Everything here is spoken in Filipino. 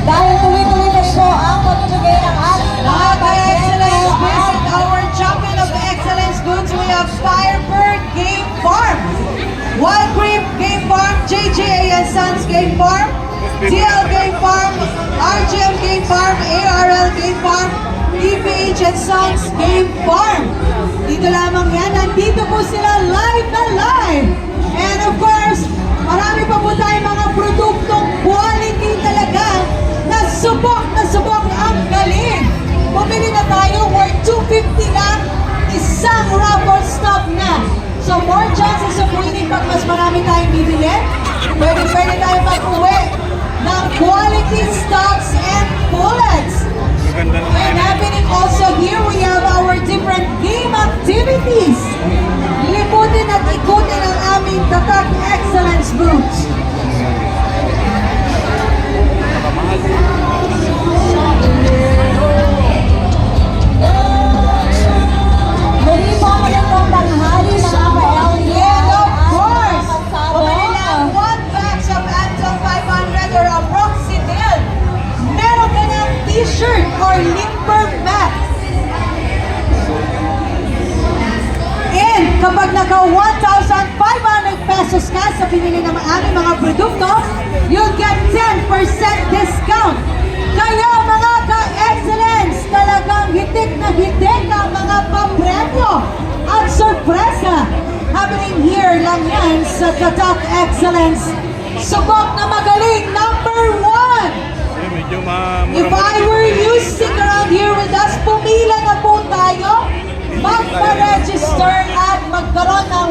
Dahil tuloy-tuloy na po ang pagbibigay ng ating mga Excellence, visit our champion of excellence goods. We have Firebird Game Farm, Wild Cream Game Farm, JJA and Sons Game Farm, TL Game Farm, RGM Game Farm, ARL Game Farm, DPH and Sons Game Farm. Dito lamang yan, nandito po sila live na live. And of course, marami pa po tayong mga produktong quality talaga na subok ang galing. Bumili na tayo, worth 250 lang, isang raffle stop na. So more chances of winning pag mas marami tayong bibili. Pwede tayo mag-uwi ng quality stocks and bullets. And happening also here, we have our different game activities. Liputin at ikutin ang aming Tatak Excellence booths. Muli po magandang tanghali mga ka-LDL. And of course, bumili lang 1 box of Anton 500 or Aproxidil. Meron ka ng t-shirt or limber mat. And kapag naka 1,500 pesos ka sa pinili ng aming mga produkto, you'll get 10% discount. Kaya mga ka-excellence, talagang hitik na hitik ang mga papremyo at sorpresa. Happening here lang yan sa Tatak Excellence. Subok na magaling, number 1! Medyo If I were you, stick around here with us. Pumila na po tayo. Magpa-register at magkaroon ng